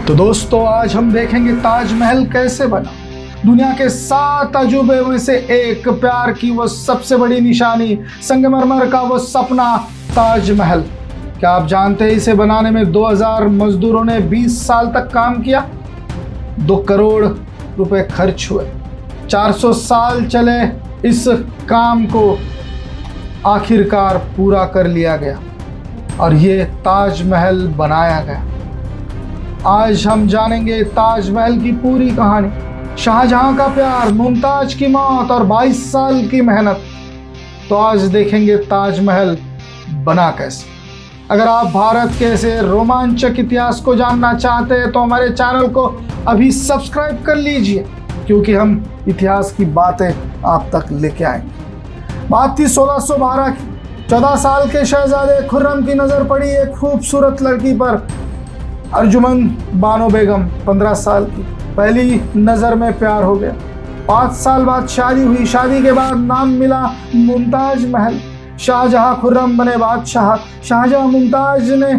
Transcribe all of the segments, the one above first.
तो दोस्तों आज हम देखेंगे ताजमहल कैसे बना। दुनिया के 7 अजूबे में से एक, प्यार की वो सबसे बड़ी निशानी, संगमरमर का वो सपना ताजमहल। क्या आप जानते हैं इसे बनाने में 2000 मजदूरों ने 20 साल तक काम किया। 2 करोड़ रुपए खर्च हुए। 400 साल चले इस काम को, आखिरकार पूरा कर लिया गया और ये ताजमहल बनाया गया। आज हम जानेंगे ताजमहल की पूरी कहानी, शाहजहां का प्यार, मुमताज की मौत और 22 साल की मेहनत। तो आज देखेंगे ताजमहल बना कैसे। अगर आप भारत के ऐसे रोमांचक इतिहास को जानना चाहते हैं तो हमारे चैनल को अभी सब्सक्राइब कर लीजिए, क्योंकि हम इतिहास की बातें आप तक लेके आएंगे। बात थी 1612 की। 14 साल के शहजादे खुर्रम की नज़र पड़ी एक खूबसूरत लड़की पर, अर्जुमन बानो बेगम 15 साल की। पहली नज़र में प्यार हो गया। 5 साल बाद शादी हुई। शादी के बाद नाम मिला मुमताज महल। शाहजहां खुर्रम बने बादशाह। शाहजहां मुमताज ने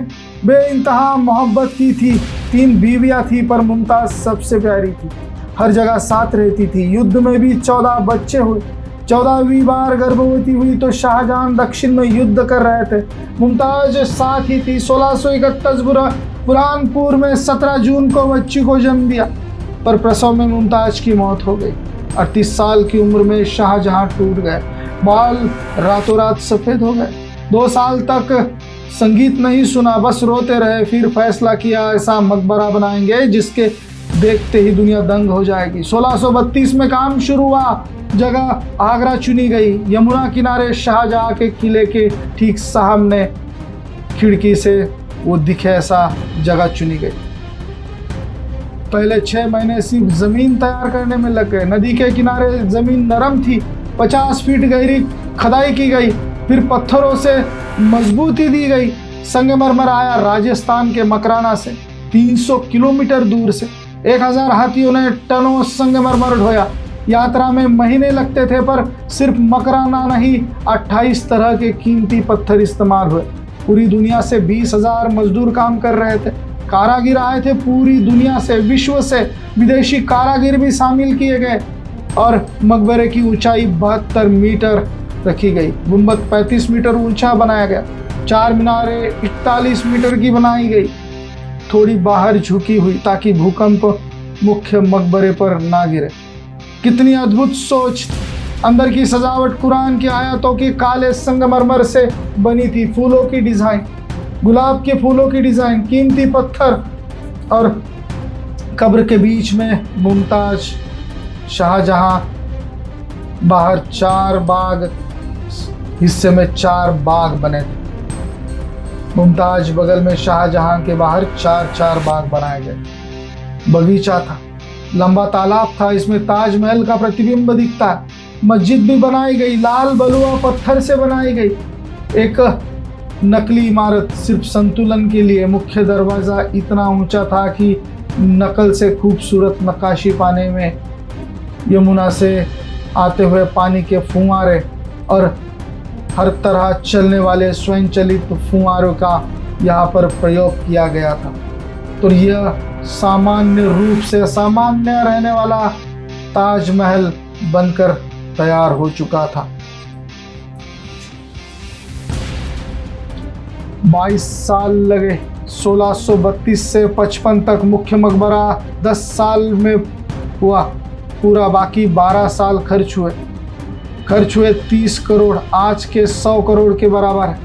बेइंतहा मोहब्बत की थी। 3 बीवियां थी पर मुमताज सबसे प्यारी थी। हर जगह साथ रहती थी। युद्ध में भी 14 बच्चे हुए। 14वीं बार गर्भवती हुई तो शाहजहां दक्षिण में युद्ध कर रहे थे। मुमताज साथ ही थी। 1631 बुरहानपुर में 17 जून को बच्ची को जन्म दिया, पर प्रसव में मुमताज की मौत हो गई। 38 साल की उम्र में शाहजहां टूट गए। बाल रातों रात सफ़ेद हो गए। 2 साल तक संगीत नहीं सुना, बस रोते रहे। फिर फैसला किया ऐसा मकबरा बनाएंगे जिसके देखते ही दुनिया दंग हो जाएगी। 1632 में काम शुरू हुआ। जगह आगरा चुनी गई। यमुना किनारे शाहजहां के किले के ठीक सामने खिड़की से वो दिखे ऐसा जगह चुनी गई। पहले 6 महीने सिर्फ ज़मीन तैयार करने में लग गए। नदी के किनारे ज़मीन नरम थी। 50 फीट गहरी खुदाई की गई। फिर पत्थरों से मजबूती दी गई। संगमरमर आया राजस्थान के मकराना से, 300 किलोमीटर दूर से। 1000 हाथियों ने टनों संगमरमर ढोया। यात्रा में महीने लगते थे, पर सिर्फ मकराना नहीं, 28 तरह के कीमती पत्थर इस्तेमाल हुए। पूरी दुनिया से 20,000 मजदूर काम कर रहे थे। कारागिर आए थे पूरी दुनिया से, विश्व से। विदेशी कारागिर भी शामिल किए गए और मकबरे की ऊंचाई 72 मीटर रखी गई। गुंबद 35 मीटर ऊंचा बनाया गया। 4 मीनारें 41 मीटर की बनाई गई, थोड़ी बाहर झुकी हुई ताकि भूकंप मुख्य मकबरे पर ना गिरे। कितनी अद्भुत सोच। अंदर की सजावट कुरान की आयतों की काले संगमरमर से बनी थी। फूलों की डिज़ाइन, गुलाब के फूलों की डिज़ाइन, कीमती पत्थर और कब्र के बीच में मुमताज। शाहजहां बाहर 4 बाग, हिस्से में 4 बाग बने थे। मुमताज बगल में शाहजहां के बाहर 4 बाग बनाए गए। बगीचा था, लंबा तालाब था, इसमें ताजमहल का प्रतिबिंब दिखता है। मस्जिद भी बनाई गई, लाल बलुआ पत्थर से बनाई गई। एक नकली इमारत सिर्फ संतुलन के लिए। मुख्य दरवाज़ा इतना ऊंचा था कि नकल से खूबसूरत नक्काशी पाने में यमुना से आते हुए पानी के फुव्वारे और हर तरह चलने वाले स्वयंचलित फुव्वारों का यहाँ पर प्रयोग किया गया था। तो यह सामान्य रूप से असामान्य रहने वाला ताजमहल बनकर तैयार हो चुका था। 22 साल लगे। 1632 से 55 तक मुख्य मकबरा 10 साल में हुआ पूरा। बाकी 12 साल खर्च हुए 30 करोड़, आज के 100 करोड़ के बराबर है।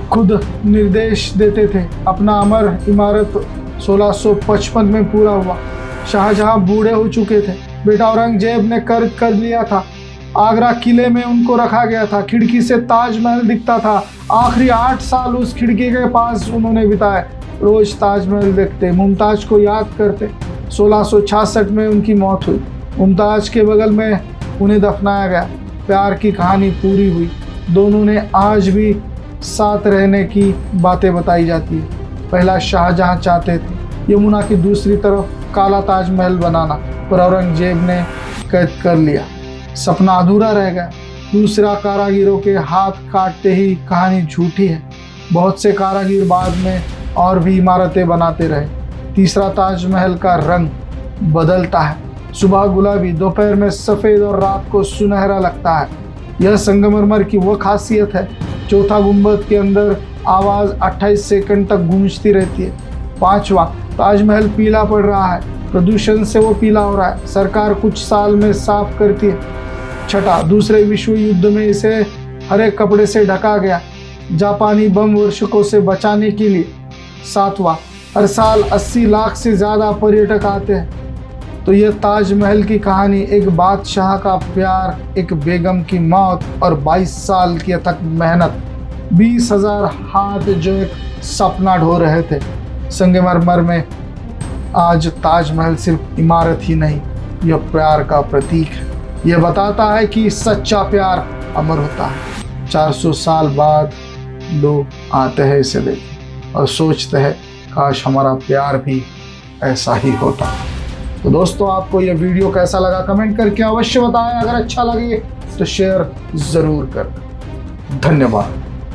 खुद निर्देश देते थे। अपना अमर इमारत 1655 में पूरा हुआ। शाहजहां बूढ़े हो चुके थे। बेटा औरंगजेब ने कर्ज कर लिया था। आगरा किले में उनको रखा गया था। खिड़की से ताजमहल दिखता था। आखिरी 8 साल उस खिड़की के पास उन्होंने बिताए। रोज ताजमहल देखते, मुमताज को याद करते। 1666 में उनकी मौत हुई। मुमताज के बगल में उन्हें दफनाया गया। प्यार की कहानी पूरी हुई। दोनों ने आज भी साथ रहने की बातें बताई जाती है। पहला शाहजहां चाहते थे यमुना की दूसरी तरफ काला ताजमहल बनाना, पर औरंगजेब ने कैद कर लिया। सपना अधूरा रह गया। दूसरा कारागिरों के हाथ काटते ही कहानी झूठी है। बहुत से कारागिर बाद में और भी इमारतें बनाते रहे। तीसरा, ताजमहल का रंग बदलता है। सुबह गुलाबी, दोपहर में सफ़ेद और रात को सुनहरा लगता है। यह संगमरमर की वो खासियत है। चौथा, गुंबद के अंदर आवाज़ 28 सेकंड तक गूंजती रहती है। पांचवा, ताजमहल पीला पड़ रहा है, प्रदूषण से वो पीला हो रहा है, सरकार कुछ साल में साफ करती है। छठा, दूसरे विश्व युद्ध में इसे हरे कपड़े से ढका गया, जापानी बम वर्षकों से बचाने के लिए। सातवां, हर साल 80 लाख से ज़्यादा पर्यटक आते हैं। तो यह ताजमहल की कहानी एक बादशाह का प्यार, एक बेगम की मौत और 22 साल की अथक मेहनत, 20,000 हाथ जो एक सपना ढो रहे थे। संगमरमर में आज ताजमहल सिर्फ इमारत ही नहीं, यह प्यार का प्रतीक है। यह बताता है कि सच्चा प्यार अमर होता है। 400 साल बाद लोग आते हैं इसे देखने और सोचते हैं काश हमारा प्यार भी ऐसा ही होता। तो दोस्तों, आपको यह वीडियो कैसा लगा कमेंट करके अवश्य बताएं। अगर अच्छा लगे तो शेयर ज़रूर करें। धन्यवाद।